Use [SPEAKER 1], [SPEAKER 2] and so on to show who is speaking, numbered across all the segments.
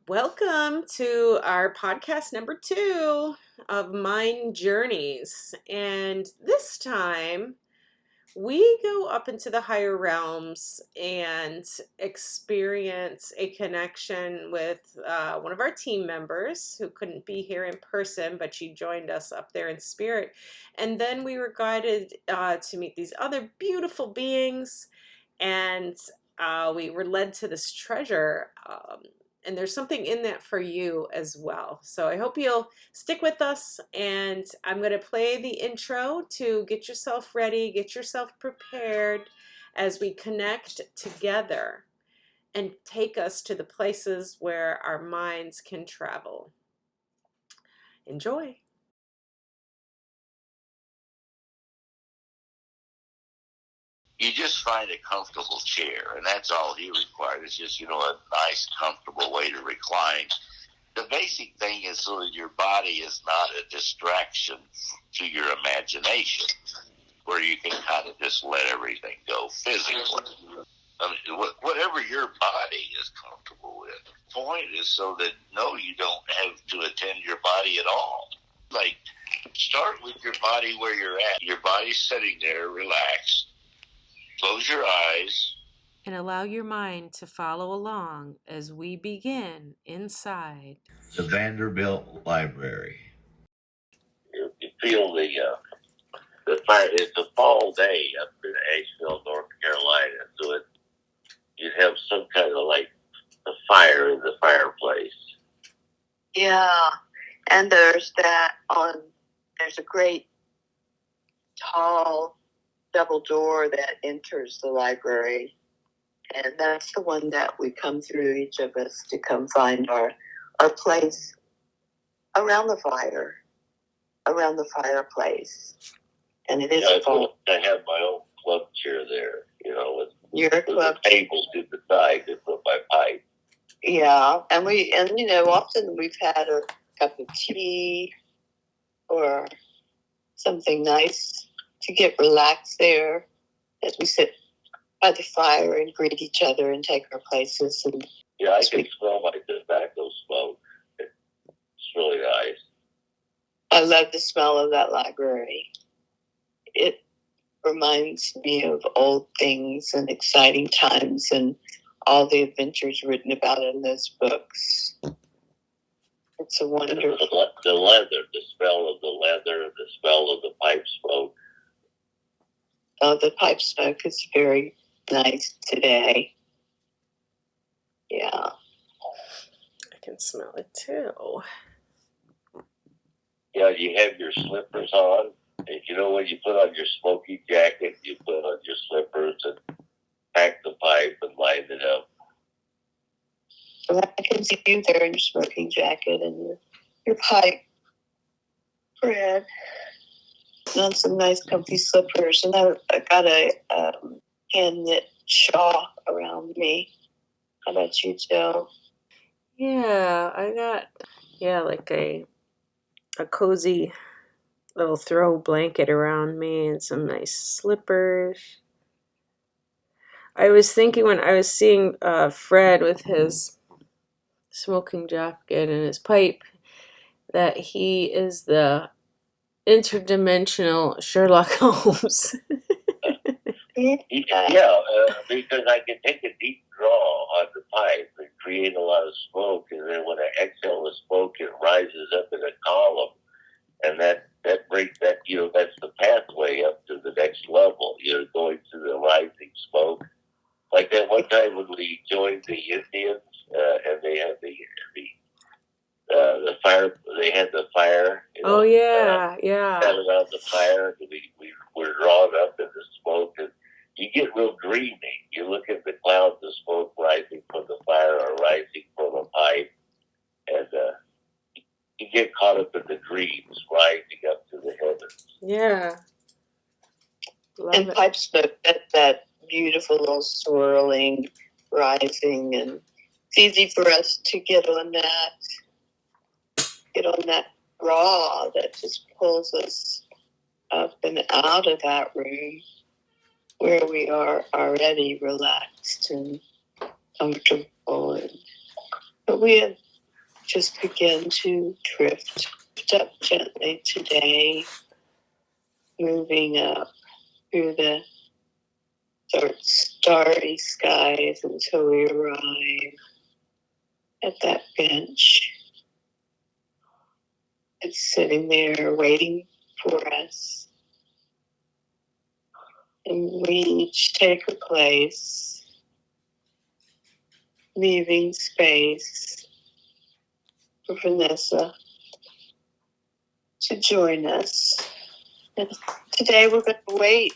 [SPEAKER 1] Welcome to our podcast number 2 of Mind Journeys. And this time we go up into the higher realms and experience a connection with one of our team members who couldn't be here in person, but she joined us up there in spirit. And then we were guided to meet these other beautiful beings, and we were led to this treasure. And there's something in that for you as well. So I hope you'll stick with us, and I'm going to play the intro to get yourself ready, get yourself prepared as we connect together and take us to the places where our minds can travel. Enjoy.
[SPEAKER 2] You just find a comfortable chair, and that's all he required. It's just, a nice, comfortable way to recline. The basic thing is so that your body is not a distraction to your imagination, where you can kind of just let everything go physically. I mean, whatever your body is comfortable with. The point is so that, no, you don't have to attend your body at all. Like, start with your body where you're at. Your body's sitting there, relaxed. Close your eyes.
[SPEAKER 1] And allow your mind to follow along as we begin inside
[SPEAKER 2] the Vanderbilt Library. You feel the fire. It's a fall day up in Asheville, North Carolina, so you'd have some kind of like a fire in the fireplace.
[SPEAKER 3] Yeah, and there's a great tall double door that enters the library, and that's the one that we come through, each of us, to come find our place around the fireplace. And it is fall.
[SPEAKER 2] I have my own club chair there, with
[SPEAKER 3] your club
[SPEAKER 2] table to the side to put my pipe.
[SPEAKER 3] Yeah, and often we've had a cup of tea or something nice to get relaxed there as we sit by the fire and greet each other and take our places. And
[SPEAKER 2] I can smell my tobacco smoke. It's really nice.
[SPEAKER 3] I love the smell of that library. It reminds me of old things and exciting times and all the adventures written about in those books. It's a wonderful...
[SPEAKER 2] The leather, the smell of the leather, the smell of the pipe smoke.
[SPEAKER 3] Oh, the pipe smoke is very nice today. Yeah.
[SPEAKER 1] I can smell it too.
[SPEAKER 2] Yeah, you have your slippers on. And when you put on your smoking jacket, you put on your slippers and pack the pipe and light it up.
[SPEAKER 3] So I can see you there in your smoking jacket and your pipe, Fred. And some nice comfy slippers. And I got a hand knit shawl around me. How about you, Joe?
[SPEAKER 1] Yeah, I got like a cozy little throw blanket around me and some nice slippers. I was thinking when I was seeing Fred with his smoking jacket and his pipe that he is the interdimensional Sherlock Holmes.
[SPEAKER 2] Because I can take a deep draw on the pipe and create a lot of smoke, and then when I exhale the smoke, it rises up in a column, and that breaks that. That's the pathway up to the next level. Going through the rising smoke, like that one time when we joined the Indians, and they had the fire. They had the fire.
[SPEAKER 1] Oh yeah.
[SPEAKER 2] Sat around the fire, and we were drawn up in the smoke, and you get real dreamy. You look at the clouds of smoke rising from the fire or rising from a pipe, and you get caught up in the dreams, rising up to the heavens.
[SPEAKER 1] Yeah.
[SPEAKER 3] And pipe smoke, that beautiful little swirling, rising, and it's easy for us to get on that draw that just pulls us up and out of that room where we are already relaxed and comfortable. But we have just begin to drift up gently today, moving up through the starry skies until we arrive at that bench. It's sitting there waiting for us. And we each take a place, leaving space for Vanessa to join us. And today we're going to wait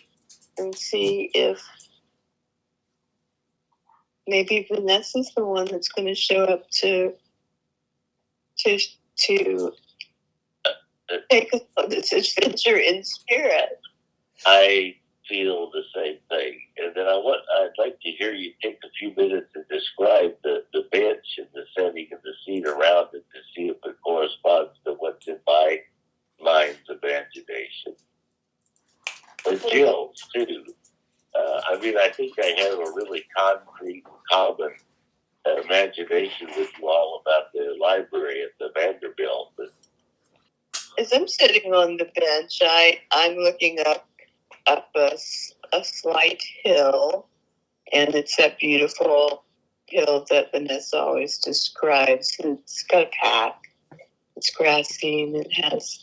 [SPEAKER 3] and see if maybe Vanessa's the one that's going to show up to take us on this adventure in spirit.
[SPEAKER 2] I feel the same thing. And then I'd like to hear you take a few minutes to describe the bench and the setting and the scene around it to see if it corresponds to what's in my mind's imagination. The chills, too. I think I have a really concrete, common imagination with you all about the library at the Vanderbilt. But
[SPEAKER 3] as I'm sitting on the bench, I'm looking up a slight hill, and it's that beautiful hill that Vanessa always describes. It's got a path. It's grassy and it has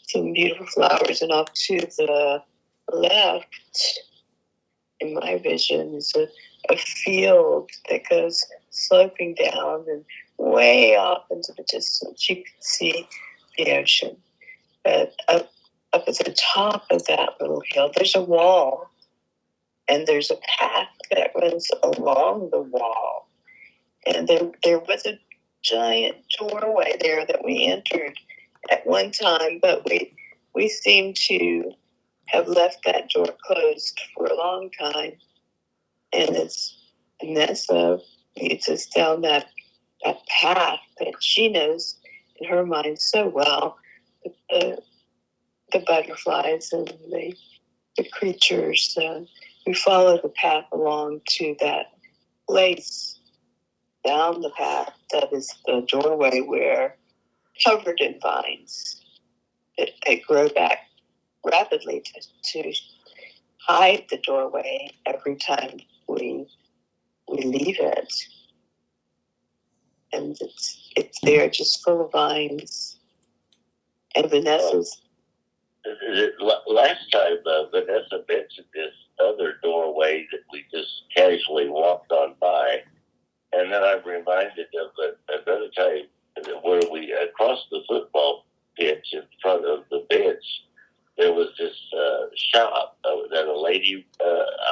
[SPEAKER 3] some beautiful flowers, and off to the left, in my vision, is a field that goes sloping down, and way off into the distance you can see the ocean. But up at the top of that little hill, there's a wall, and there's a path that runs along the wall. And there was a giant doorway there that we entered at one time, but we seem to have left that door closed for a long time. And as Vanessa leads us down that path that she knows in her mind so well, the butterflies and the creatures, we follow the path along to that place down the path that is the doorway where, covered in vines, they grow back rapidly to hide the doorway every time we leave it. And it's there just full of vines. And Vanessa's...
[SPEAKER 2] Last time, Vanessa mentioned this other doorway that we just casually walked on by. And then I'm reminded of another time where we, across the football pitch in front of the bench, there was this shop that a lady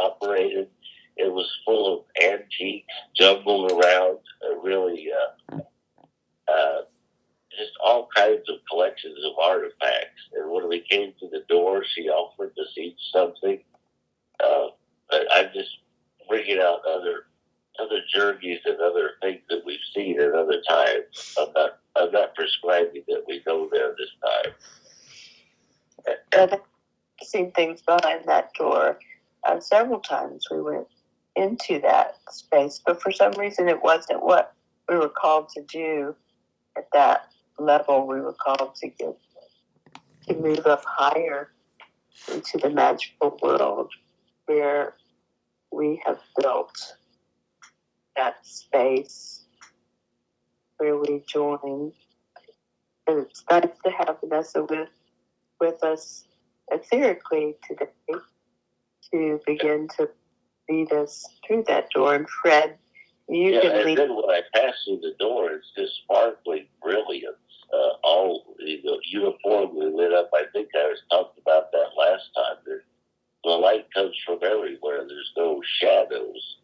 [SPEAKER 2] operated. It was full of antiques jumbled around, really just all kinds of collections of artifacts. And when we came to the door, she offered us each something. I'm just bringing out other journeys and other things that we've seen at other times. I'm not prescribing that we go there this time.
[SPEAKER 3] I've seen things behind that door. Several times we went into that space, but for some reason it wasn't what we were called to do at that level. We were called to move up higher into the magical world where we have built that space where we join. And it's nice to have Vanessa with us etherically today to begin to lead us through that door. And Fred, you can lead.
[SPEAKER 2] And then when I pass through the door, it's just sparkling brilliance. All uniformly lit up. I think I was talking about that last time. The light comes from everywhere. There's no shadows.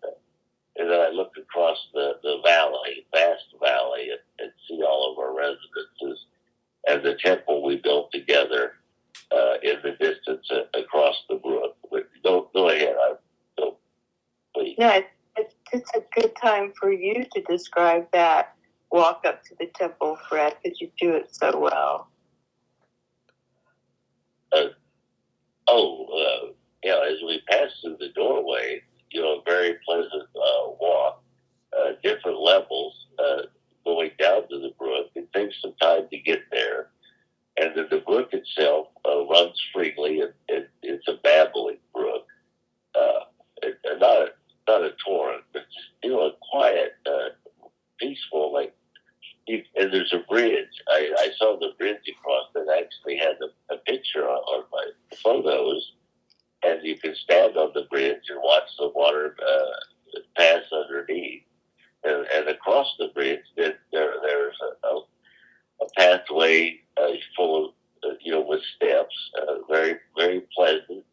[SPEAKER 2] And then I look across the valley, vast valley, and see all of our residences and the temple we built together in the distance across the brook. Go ahead. Please.
[SPEAKER 3] Yeah, it's a good time for you to describe that walk up to the temple, Fred, because you do it so well.
[SPEAKER 2] As we pass through the doorway, a very pleasant walk, different levels going down to the brook, and peaceful. And there's a bridge. I saw the bridge across that actually had a picture on my photos, and you can stand on the bridge and watch the water pass underneath. And across the bridge, there's a pathway full of, with steps, very, very pleasant.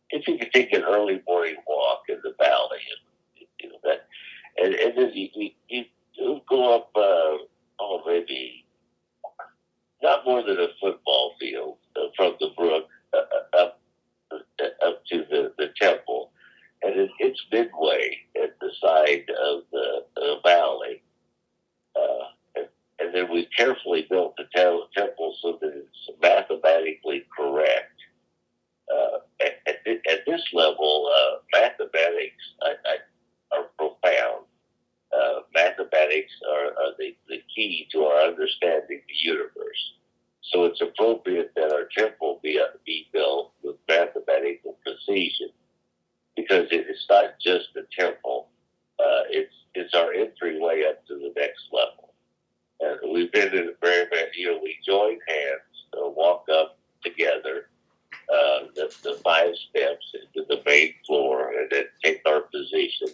[SPEAKER 2] If you could take an early morning walk in the valley, and then you go up, maybe not more than a football field from the brook up to the temple, and it's midway at the side of the valley. And then we carefully built the temple so that it's mathematically correct. At this level, mathematics are profound. Mathematics are the key to our understanding the universe. So it's appropriate that our temple be built with mathematical precision, because it's not just a temple. It's our entryway up to the next level. And we've been in a very, we join hands, walk up together, the 5 steps into the main floor, and then take our position.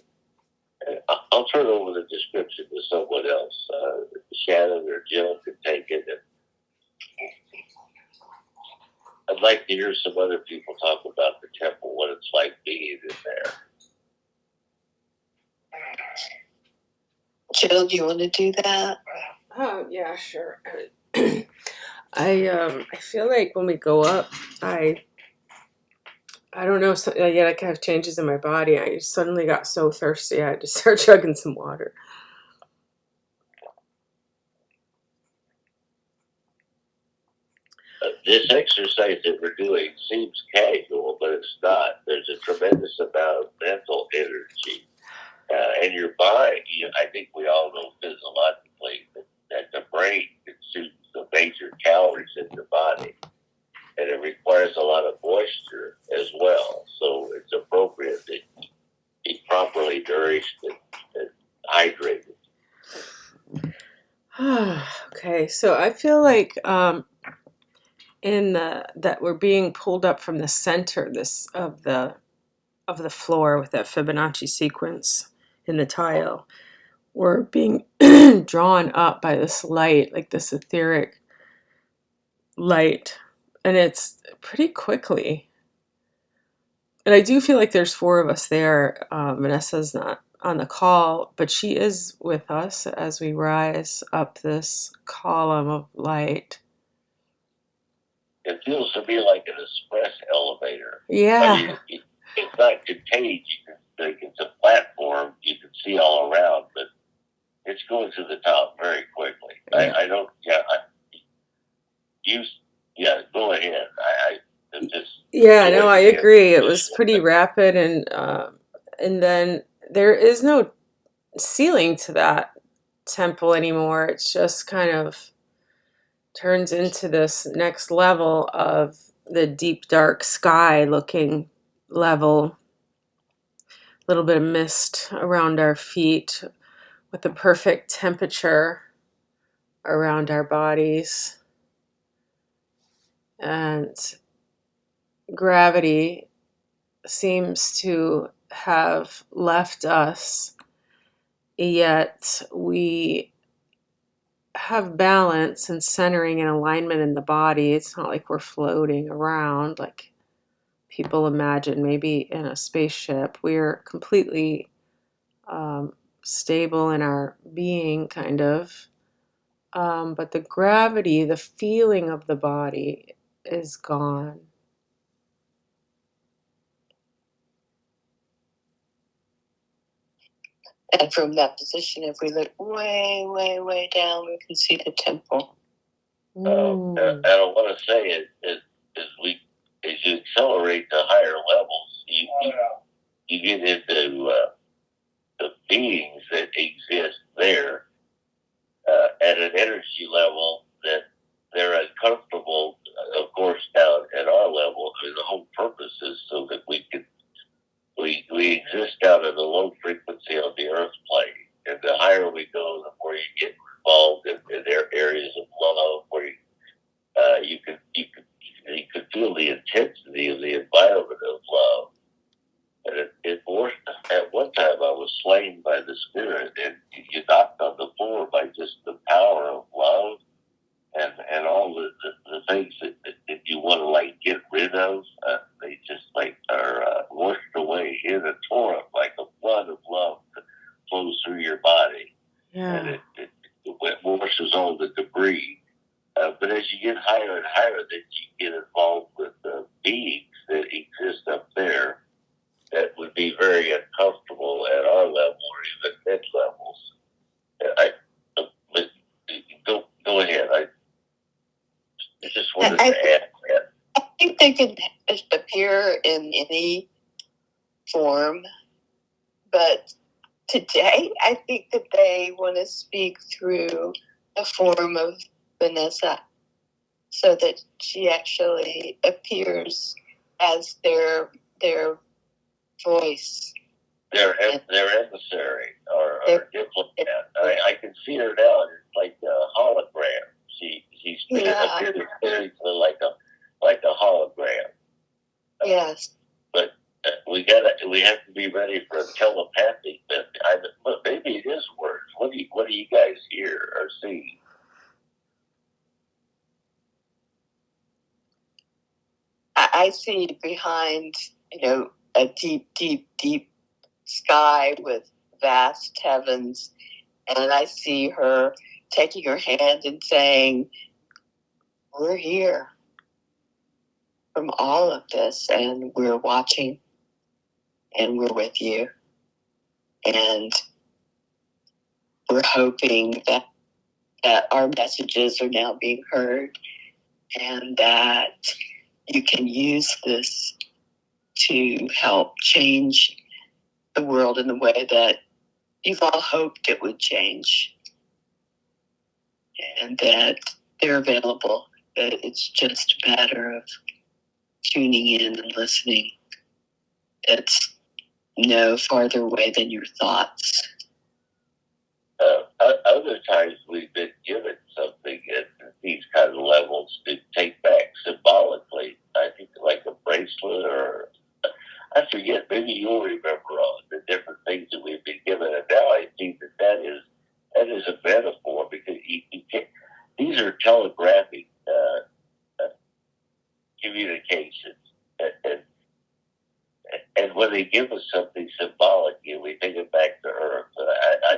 [SPEAKER 2] I'll turn over the description to someone else. Shannon or Jill can take it. And I'd like to hear some other people talk about the temple, what it's like being in there.
[SPEAKER 3] Jill, do you want to do that?
[SPEAKER 1] Oh, yeah, sure. I feel like when we go up, I don't know, I kind of changes in my body. I suddenly got so thirsty, I had to start chugging some water.
[SPEAKER 2] This exercise that we're doing seems casual, but it's not. There's a tremendous amount of mental energy. And your body, I think we all know physiologically that the brain consumes the major calories in the body. And it requires a lot of moisture as well. So it's appropriate that you be properly nourished and hydrated.
[SPEAKER 1] Okay, so I feel like that we're being pulled up from the center of the floor with that Fibonacci sequence in the tile. We're being drawn up by this light, like this etheric light, and it's pretty quickly. And I do feel like there's 4 of us there. Vanessa's not on the call, but she is with us as we rise up this column of light.
[SPEAKER 2] It feels to me like an express elevator.
[SPEAKER 1] Yeah.
[SPEAKER 2] It's not contained. It's a platform you can see all around, but it's going to the top very quickly. Yeah. I don't. Go ahead.
[SPEAKER 1] I agree. It was pretty rapid, and then there is no ceiling to that temple anymore. It's just kind of turns into this next level of the deep dark sky looking level. A little bit of mist around our feet with the perfect temperature around our bodies. And gravity seems to have left us, yet we have balance and centering and alignment in the body. It's not like we're floating around like people imagine, maybe in a spaceship. We're completely stable in our being, kind of. But the gravity, the feeling of the body is gone.
[SPEAKER 3] And from that position, if we look way, way, way down, we can see the temple.
[SPEAKER 2] And I want to say as you accelerate to higher levels, you get into the beings that exist there at an energy level that they're uncomfortable. Of course, down at our level, the whole purpose is so that we exist down at a low frequency on the earth plane. higher we go, the more you get involved in their areas of love, where you can feel the intensity of the environment of love. And it forced, at one time I was slain by the spirit, and you knocked on the floor by just the power of love and all the things that you want to like get rid of. They just like are washed away in a torrent, like a flood of love that flows through your body.
[SPEAKER 1] Yeah.
[SPEAKER 2] And it washes all the debris. But as you get higher and higher, then you get involved with beings that exist up there that would be very uncomfortable at our level or even mid levels. But go ahead. I just wanted to add that.
[SPEAKER 3] I think they can appear in any form, but today I think that they want to speak through the form of Vanessa, so that she actually appears as their voice.
[SPEAKER 2] Their emissary or diplomat. I can see her now, and it's like a hologram. She's appeared like a hologram.
[SPEAKER 3] Yes.
[SPEAKER 2] But we have to be ready for a telepathic. But maybe it is words. What do you guys hear or see?
[SPEAKER 3] I see behind, a deep, deep, deep sky with vast heavens, and I see her taking her hand and saying, "We're here from all of this, and we're watching, and we're with you, and we're hoping that our messages are now being heard, and that you can use this to help change the world in the way that you've all hoped it would change, and that they're available. That it's just a matter of tuning in and listening. It's no farther away than your thoughts."
[SPEAKER 2] Other times we've been given something at these kind of levels to take back symbolically. I think like a bracelet, or I forget, maybe you'll remember all the different things that we've been given. And now I think that is a metaphor, because you can't, these are telegraphic communications. And when they give us something symbolic, we take it back to Earth.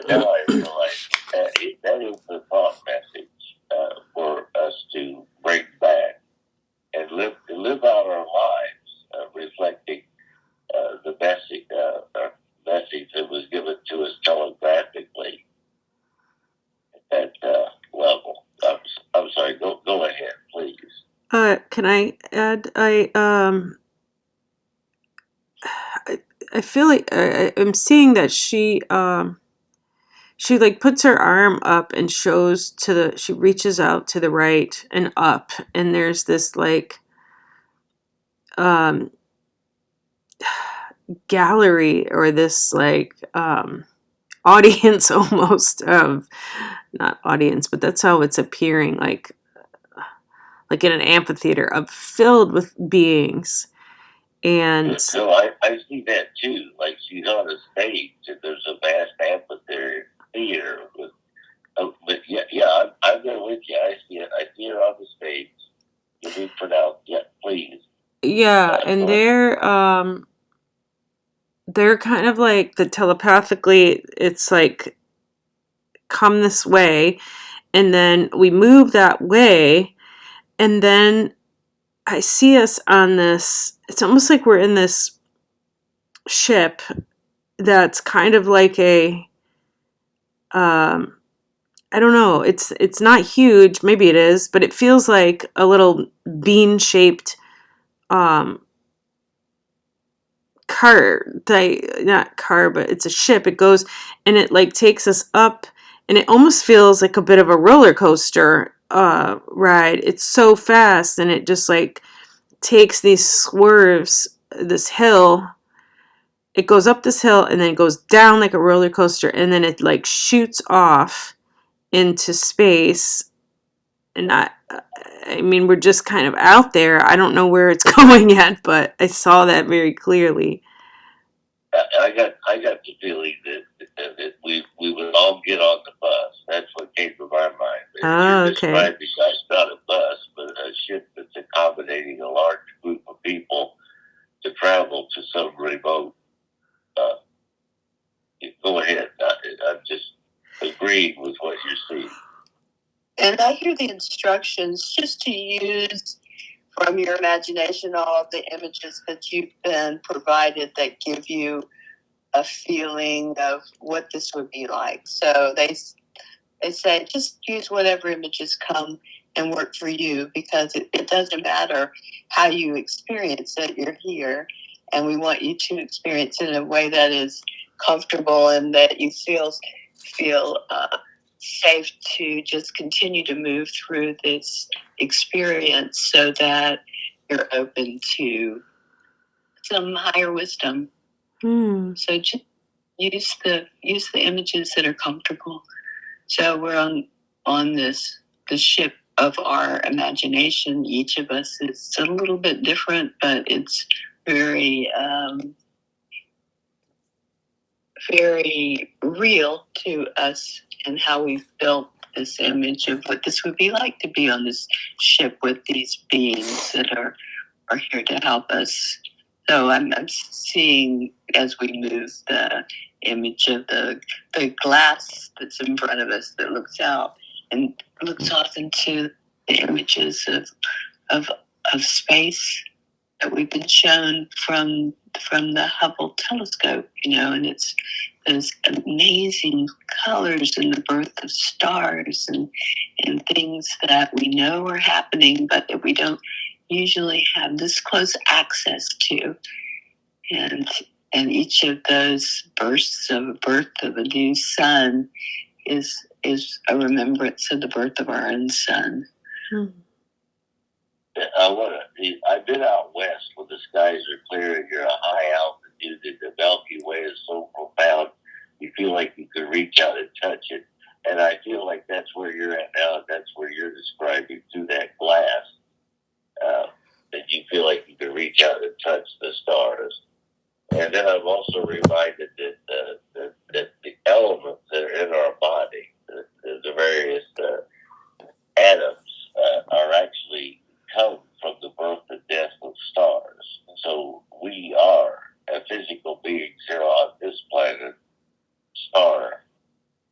[SPEAKER 2] Now I realize that is the thought message for us to bring back and live out our lives, reflecting the message that was given to us telegraphically at that level. I'm sorry. Go ahead, please.
[SPEAKER 1] Can I add? I feel like I'm seeing that she like puts her arm up and shows she reaches out to the right and up, and there's this like gallery, or this like audience almost of, not audience, but that's how it's appearing, like in an amphitheater filled with beings. And
[SPEAKER 2] so I see that too. Like she's on a stage, and there's a vast amphitheater with. But yeah, I'm there with you. I see it. I see her on the stage. You be pronounced. Yeah, please.
[SPEAKER 1] Yeah, and they're kind of like telepathically. It's like, come this way, and then we move that way, and then I see us on this. It's almost like we're in this ship that's kind of like a I don't know, it's not huge, maybe it is, but it feels like a little bean-shaped not car, but it's a ship. It goes and it like takes us up, and it almost feels like a bit of a roller coaster ride. It's so fast, and it just like takes these swerves, this hill, it goes up this hill and then it goes down like a roller coaster, and then it like shoots off into space. And I mean, we're just kind of out there. I don't know where it's going yet, but I saw that very clearly.
[SPEAKER 2] I got the feeling that we would all get on the bus. That's what came to my mind.
[SPEAKER 1] Oh,
[SPEAKER 2] You're
[SPEAKER 1] okay.
[SPEAKER 2] describing not a bus, but a ship that's accommodating a large group of people to travel to some remote. Go ahead. I'm just agreeing with what you're seeing.
[SPEAKER 3] And I hear the instructions just to use from your imagination all of the images that you've been provided that give you a feeling of what this would be like. So they say just use whatever images come and work for you, because it doesn't matter how you experience it. You're here, and we want you to experience it in a way that is comfortable and that you feel safe to just continue to move through this experience, so that you're open to some higher wisdom. So just use the images that are comfortable. So we're on the ship of our imagination. Each of us is a little bit different, but it's very very real to us, and how we've built this image of what this would be like to be on this ship with these beings that are here to help us. So I'm seeing, as we move, the image of the glass that's in front of us that looks out and looks off into the images of space that we've been shown from the Hubble telescope, and it's those amazing colors and the birth of stars and things that we know are happening, but that we don't usually have this close access to. And each of those bursts of birth of a new sun is a remembrance of the birth of our own sun.
[SPEAKER 2] I've been out west where the skies are clear and you're a high altitude, and the Milky Way is so profound you feel like you could reach out and touch it. And I feel like that's where you're at now, and that's where you're describing through that glass, that you feel like you can reach out and touch the stars. And then I'm also reminded that the elements that are in our body, the various atoms, are actually come from the birth and death of stars. So we are a physical beings here on this planet, star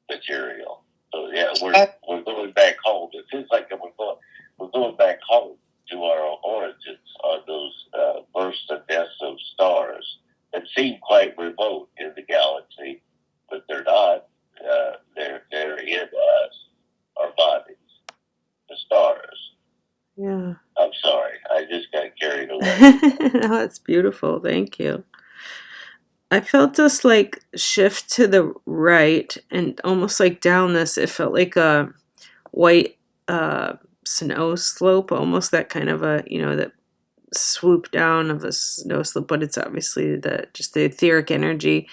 [SPEAKER 2] material. So yeah, we're going back home. It feels like we're going back home to our origins on those births and deaths of stars that seem quite remote in the galaxy, but they're not. They're in us, our bodies, the stars.
[SPEAKER 1] Yeah.
[SPEAKER 2] I'm sorry, I just got carried away.
[SPEAKER 1] No, that's beautiful. Thank you. I felt this like shift to the right and almost like down this. It felt like a white snow slope, almost that kind of a, that swoop down of a snow slope, but it's obviously just the etheric energy.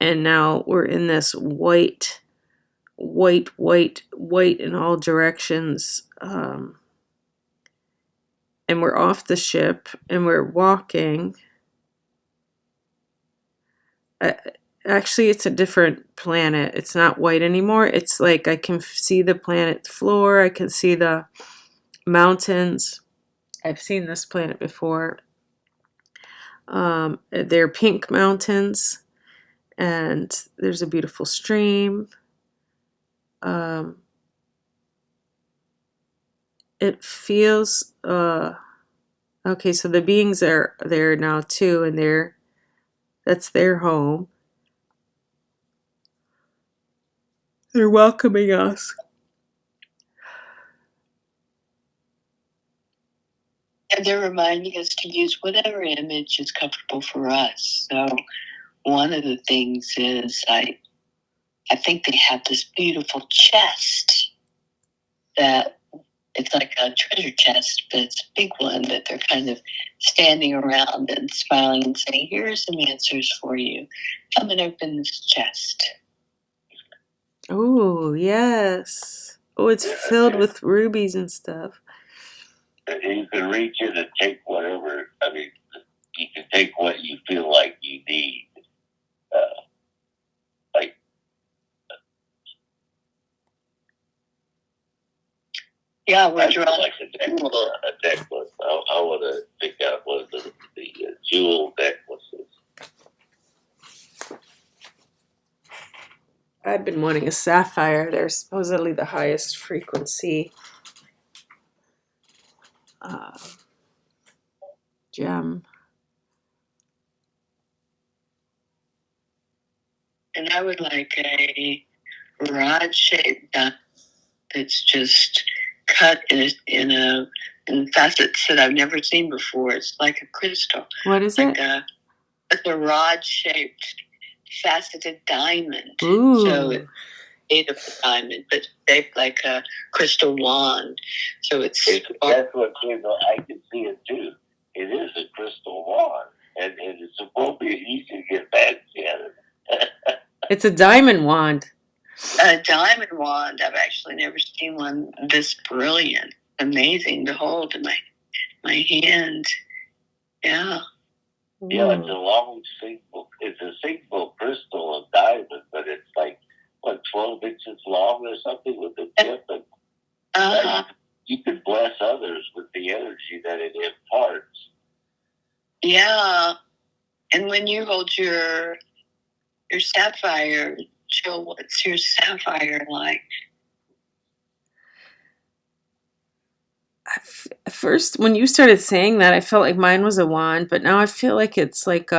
[SPEAKER 1] And now we're in this white in all directions. And we're off the ship and we're walking. Actually, it's a different planet. It's not white anymore. It's like I can see the planet floor. I can see the mountains. I've seen this planet before. They're pink mountains, and there's a beautiful stream. It feels okay. So the beings are there now too, and that's their home. They're welcoming us.
[SPEAKER 3] And they're reminding us to use whatever image is comfortable for us. So one of the things is I think they have this beautiful chest that it's like a treasure chest, but it's a big one that they're kind of standing around and smiling and saying, "Here are some answers for you. Come and open this chest."
[SPEAKER 1] Oh, yes. Oh, it's filled with rubies and stuff.
[SPEAKER 2] You can reach in and take whatever. I mean, you can take what you feel like you need. Like,
[SPEAKER 3] yeah, we're drawn
[SPEAKER 2] like a necklace. I want to pick out one of the jewel necklaces.
[SPEAKER 1] I've been wanting a sapphire. They're supposedly the highest frequency gem.
[SPEAKER 3] And I would like a rod-shaped diamond that's just cut in facets that I've never seen before. It's like a crystal.
[SPEAKER 1] What is
[SPEAKER 3] like
[SPEAKER 1] it?
[SPEAKER 3] It's a rod-shaped faceted diamond.
[SPEAKER 1] Ooh.
[SPEAKER 3] So it's made of a diamond, but shaped like a crystal wand. So that's
[SPEAKER 2] what I can see it too. It is a crystal wand, and it's appropriate. You can get fancy at it.
[SPEAKER 1] It's a diamond wand.
[SPEAKER 3] A diamond wand. I've actually never seen one this brilliant. Amazing to hold in my hand. Yeah.
[SPEAKER 2] Yeah, it's a long single. It's a single crystal of diamond, but it's like 12 inches long or something with the tip, and you can bless others with the energy that it imparts.
[SPEAKER 3] Yeah, and when you hold your sapphire, Jill, what's your sapphire like?
[SPEAKER 1] At first, when you started saying that, I felt like mine was a wand, but now I feel like it's like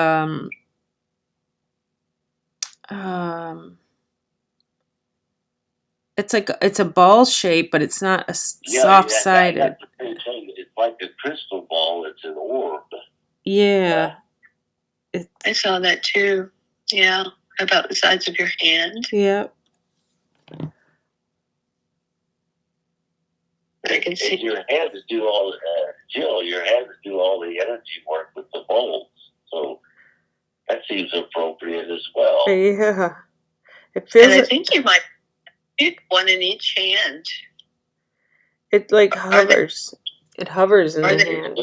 [SPEAKER 1] it's a ball shape, but it's not a soft-sided.
[SPEAKER 2] It's like a crystal ball. It's an orb.
[SPEAKER 1] Yeah.
[SPEAKER 3] I saw that too. Yeah, about the size of your hand.
[SPEAKER 1] Yep.
[SPEAKER 3] I can see.
[SPEAKER 2] And your hands do all, Jill. Your hands do all the energy work with the bowls, so that seems appropriate as well.
[SPEAKER 1] Yeah. It feels.
[SPEAKER 3] And I think you might get one in each hand.
[SPEAKER 1] It like hovers. It hovers in the hand.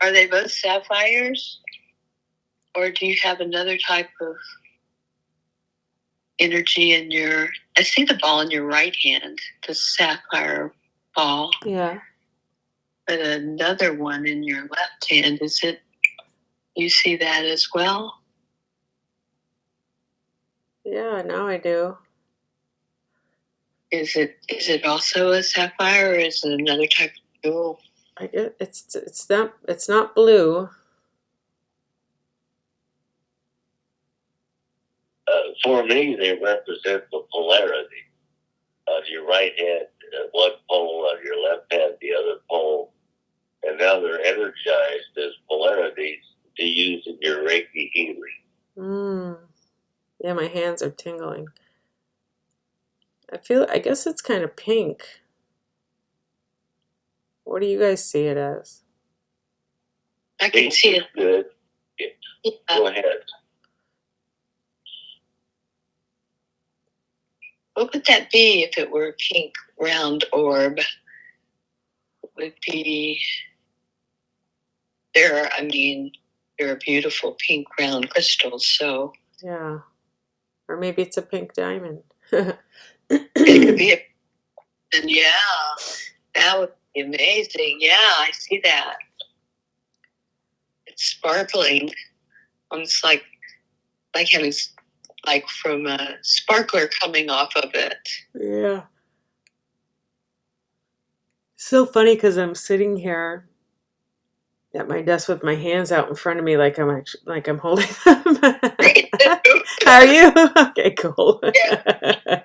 [SPEAKER 3] Are they both sapphires? Or do you have another type of energy in your... I see the ball in your right hand, the sapphire ball.
[SPEAKER 1] Yeah.
[SPEAKER 3] But another one in your left hand, is it... You see that as well?
[SPEAKER 1] Yeah, now I do.
[SPEAKER 3] Is it also a sapphire, or is it another type of jewel?
[SPEAKER 1] I guess it's not blue.
[SPEAKER 2] For me, they represent the polarity. On your right hand, one pole; on your left hand, the other pole. And now they're energized as polarities to use in your Reiki healing.
[SPEAKER 1] Yeah, my hands are tingling. I guess it's kind of pink. What do you guys see it as?
[SPEAKER 3] I can see it.
[SPEAKER 2] Good. Yeah. Go ahead.
[SPEAKER 3] What would that be if it were a pink round orb? It would be... There are beautiful pink round crystals, so...
[SPEAKER 1] Yeah. Or maybe it's a pink diamond.
[SPEAKER 3] It could be yeah, that would be amazing. Yeah, I see that. It's sparkling. Almost like having from a sparkler coming off of it.
[SPEAKER 1] Yeah. So funny because I'm sitting here at my desk with my hands out in front of me like I'm holding them. How are you? Okay, cool. Yeah.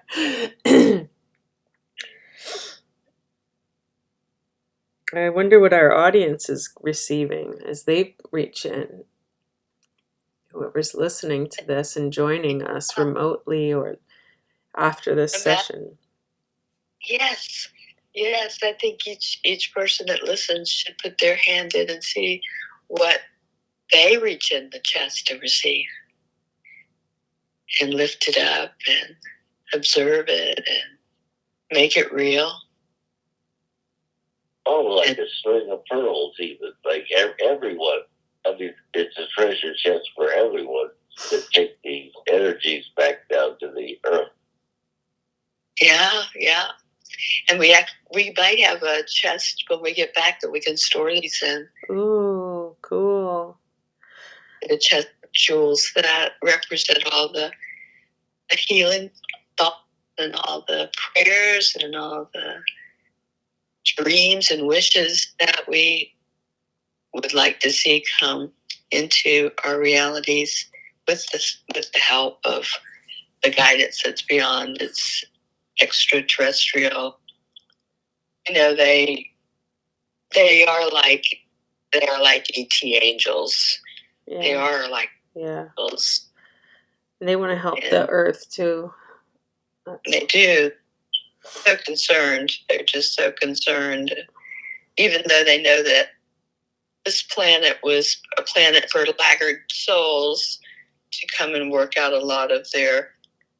[SPEAKER 1] I wonder what our audience is receiving as they reach in. Whoever's listening to this and joining us remotely or after this session.
[SPEAKER 3] Yes. Yes, I think each person that listens should put their hand in and see what they reach in the chest to receive, and lift it up and observe it and make it real.
[SPEAKER 2] Oh, like a string of pearls, even. Like everyone. I mean, it's a treasure chest for everyone to take these energies back down to the earth.
[SPEAKER 3] Yeah, yeah. And we might have a chest when we get back that we can store these in.
[SPEAKER 1] Ooh, cool.
[SPEAKER 3] The chest of jewels that represent all the healing thoughts and all the prayers and all the dreams and wishes that we would like to see come into our realities with the help of the guidance that's beyond. It's extraterrestrial. You know, they are like ET angels.
[SPEAKER 1] Yeah.
[SPEAKER 3] They are like
[SPEAKER 1] angels. And they want to help the earth too.
[SPEAKER 3] They do. So concerned. They're just so concerned. Even though they know that this planet was a planet for laggard souls to come and work out a lot of their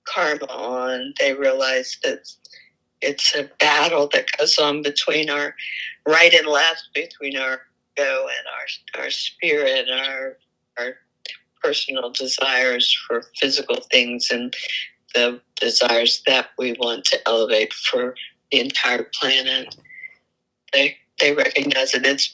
[SPEAKER 3] karma on, they realize that it's a battle that goes on between our right and left, between our ego and our spirit, our personal desires for physical things and the desires that we want to elevate for the entire planet. They recognize that it's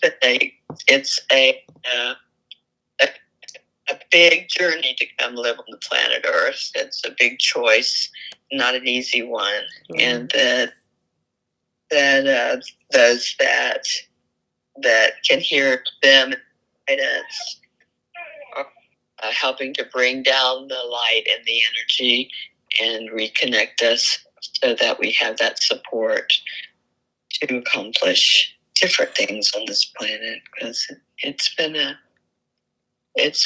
[SPEAKER 3] a big journey to come live on the planet Earth. It's a big choice, not an easy one, and that those that can hear them guidance are helping to bring down the light and the energy and reconnect us so that we have that support to accomplish different things on this planet, because it's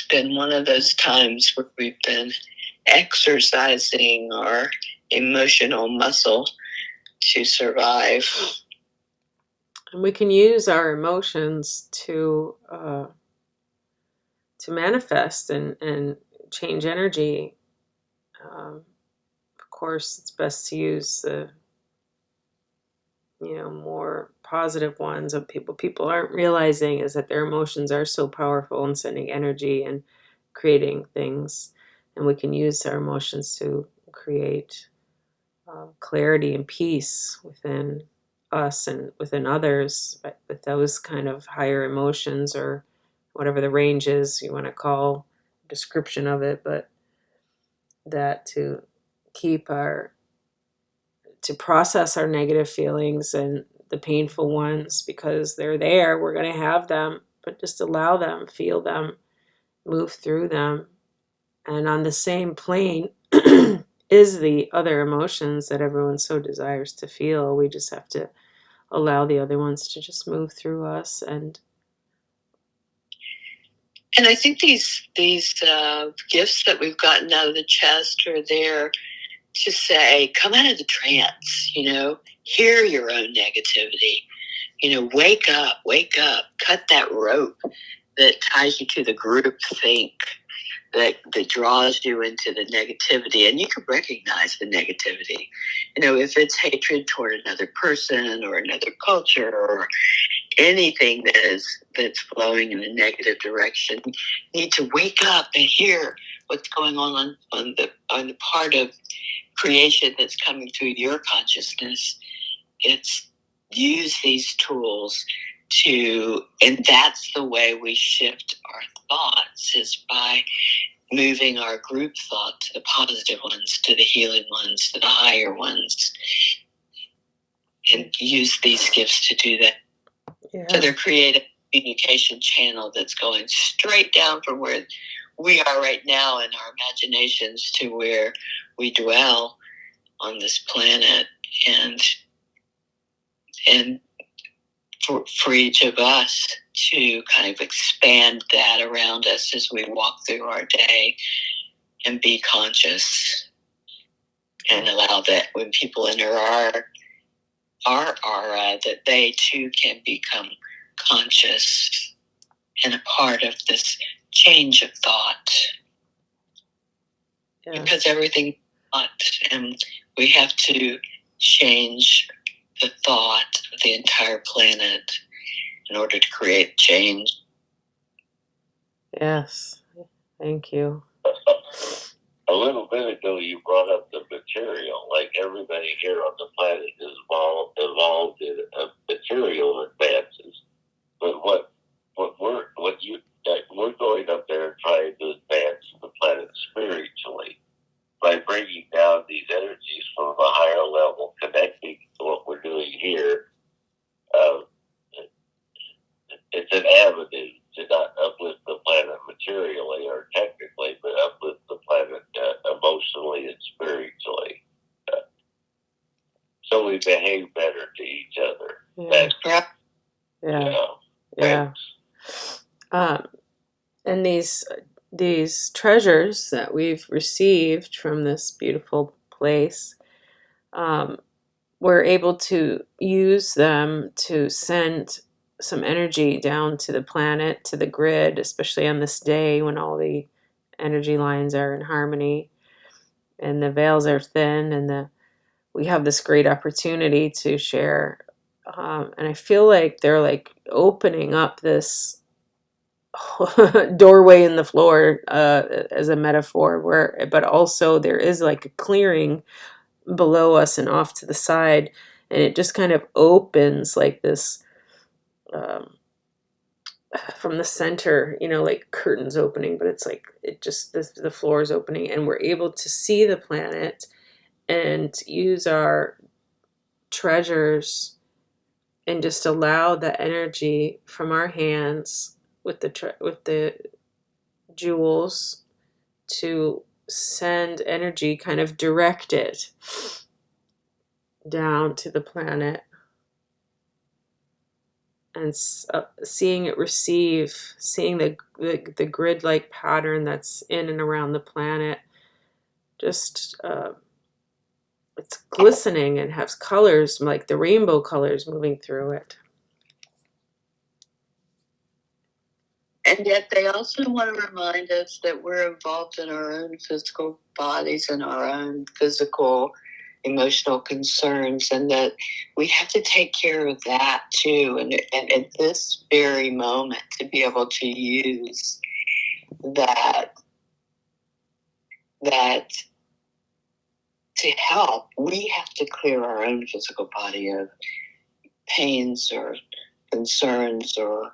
[SPEAKER 3] been one of those times where we've been exercising our emotional muscle to survive.
[SPEAKER 1] And we can use our emotions to manifest and change energy. Of course, it's best to use the more positive ones. Of people aren't realizing is that their emotions are so powerful in sending energy and creating things, and we can use our emotions to create clarity and peace within us and within others. But with those kind of higher emotions, or whatever the range is you want to call description of it, but that to process our negative feelings and the painful ones, because they're there, we're going to have them, but just allow them, feel them, move through them. And on the same plane is the other emotions that everyone so desires to feel. We just have to allow the other ones to just move through us. And
[SPEAKER 3] I think these gifts that we've gotten out of the chest are there to say, come out of the trance, hear your own negativity, wake up, cut that rope that ties you to the group think that draws you into the negativity. And you can recognize the negativity. If it's hatred toward another person or another culture or anything that's flowing in a negative direction, you need to wake up and hear what's going on the part of creation that's coming through your consciousness. It's use these tools and that's the way we shift our thoughts, is by moving our group thought to the positive ones, to the healing ones, to the higher ones, and use these gifts to do that. Yeah. So they're creating a communication channel that's going straight down from where we are right now in our imaginations to where we dwell on this planet, and for each of us to kind of expand that around us as we walk through our day and be conscious, and allow that when people enter our aura, that they too can become conscious and a part of this change of thought. Yes. Because everything thought, and we have to change the thought of the entire planet in order to create change.
[SPEAKER 1] Yes, thank you.
[SPEAKER 2] A little bit ago, you brought up the material. Like everybody here on the planet is evolved in material advances. But we're going up there and trying to advance the planet spiritually by bringing down these energies from a higher level, connecting to what we're doing here. It's an avenue to not uplift the planet materially or technically, but uplift the planet emotionally and spiritually. So we behave better to each other.
[SPEAKER 1] Yeah. Yeah. And these treasures that we've received from this beautiful place, we're able to use them to send some energy down to the planet, to the grid, especially on this day when all the energy lines are in harmony and the veils are thin, and we have this great opportunity to share. And I feel like they're like opening up this doorway in the floor, as a metaphor, but also there is like a clearing below us and off to the side, and it just kind of opens like this, from the center, like curtains opening, but it's like the floor is opening, and we're able to see the planet and use our treasures and just allow the energy from our hands with the jewels to send energy, kind of direct it down to the planet, and seeing it receive, seeing the grid-like pattern that's in and around the planet, just it's glistening and has colors like the rainbow colors moving through it.
[SPEAKER 3] And yet they also want to remind us that we're involved in our own physical bodies and our own physical emotional concerns, and that we have to take care of that too. And at this very moment, to be able to use that to help, we have to clear our own physical body of pains or concerns or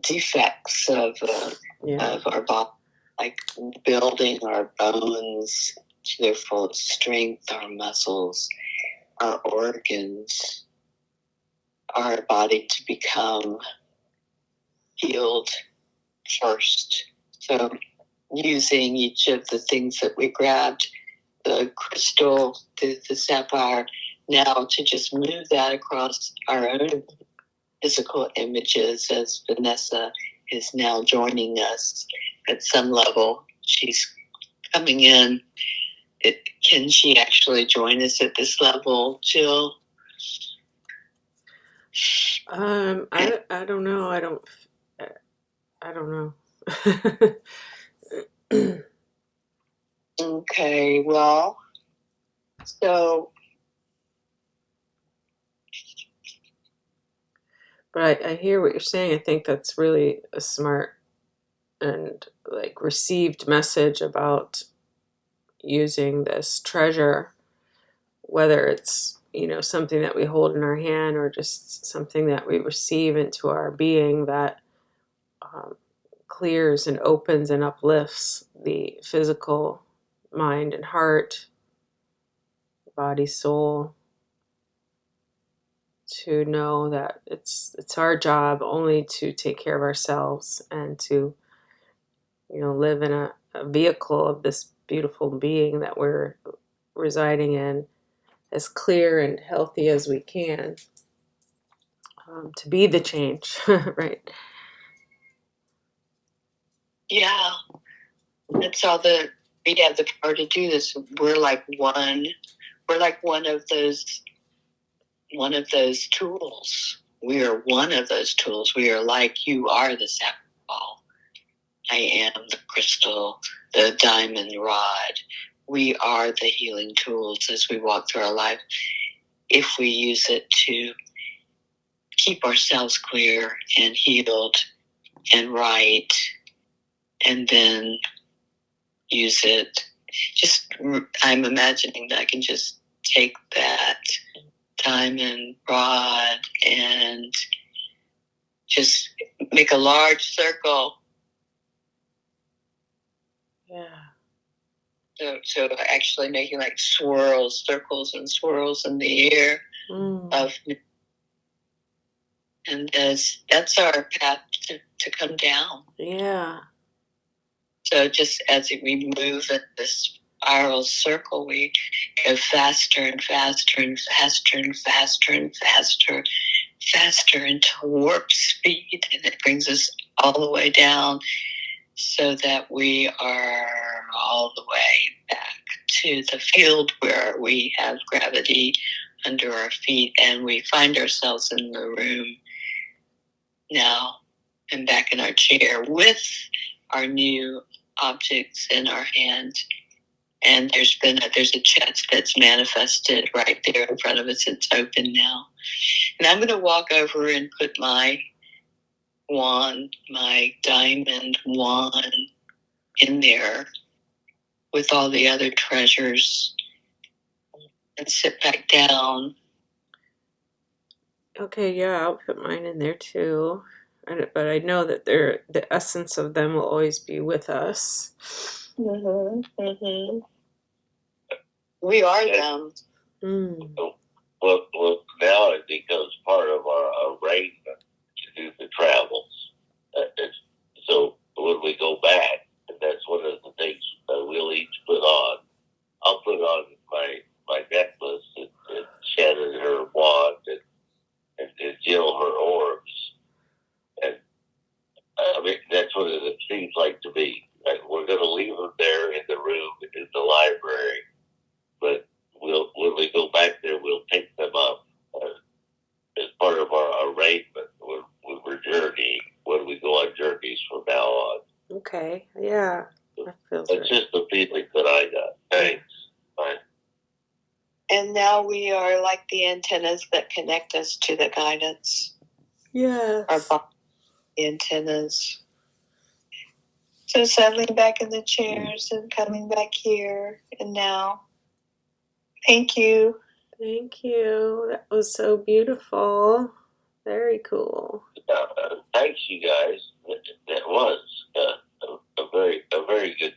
[SPEAKER 3] defects of our body, like building our bones to their full strength, our muscles, our organs, our body to become healed first. So using each of the things that we grabbed, the crystal, the sapphire, now to just move that across our own physical images, as Vanessa is now joining us at some level. She's coming in. Can she actually join us at this level, Jill?
[SPEAKER 1] I don't know. I don't know.
[SPEAKER 3] Okay, well, so.
[SPEAKER 1] But I hear what you're saying. I think that's really a smart and like received message about using this treasure, whether it's, something that we hold in our hand or just something that we receive into our being that clears and opens and uplifts the physical mind and heart, body, soul, to know that it's our job only to take care of ourselves and to, live in a vehicle of this beautiful being that we're residing in, as clear and healthy as we can, to be the change, right?
[SPEAKER 3] Yeah, that's all we have the power to do this. We're like one of those one of those tools. We are one of those tools. We are like you are the sapphire. I am the crystal, the diamond rod. We are the healing tools as we walk through our life. If we use it to keep ourselves clear and healed and right, and then use it. I'm imagining that I can just take that diamond rod and just make a large circle.
[SPEAKER 1] Yeah.
[SPEAKER 3] So actually making like swirls, circles and swirls in the air of, and that's our path to come down.
[SPEAKER 1] Yeah.
[SPEAKER 3] So just as we move in this spiral circle, we go faster and faster and faster and faster and faster, faster into warp speed, and it brings us all the way down so that we are all the way back to the field where we have gravity under our feet, and we find ourselves in the room now and back in our chair with our new objects in our hand. And there's a chest that's manifested right there in front of us. It's open now. And I'm going to walk over and put my wand, my diamond wand, in there with all the other treasures and sit back down.
[SPEAKER 1] Okay, yeah, I'll put mine in there too. But I know that the essence of them will always be with us.
[SPEAKER 3] Mm-hmm, mm-hmm. We are them.
[SPEAKER 2] Well, now it becomes part of our arrangement to do the travels. So when we go back, that's one of the things we'll each put on. I'll put on my necklace and Shannon her wand and Jill her orbs. And I mean, that's what it seems like to me. Like we're going to leave them there in the room in the library, but when we go back there, we'll pick them up as part of our arrangement when we're journeying, when we go on journeys from now on.
[SPEAKER 1] Okay, yeah.
[SPEAKER 2] That's right. Just the feeling that I got. Thanks. Bye.
[SPEAKER 3] And now we are like the antennas that connect us to the guidance.
[SPEAKER 1] Yes.
[SPEAKER 3] Our body antennas. So settling back in the chairs and coming back here and now. Thank you.
[SPEAKER 1] Thank you. That was so beautiful. Very cool.
[SPEAKER 2] Thanks, you guys. That was a very good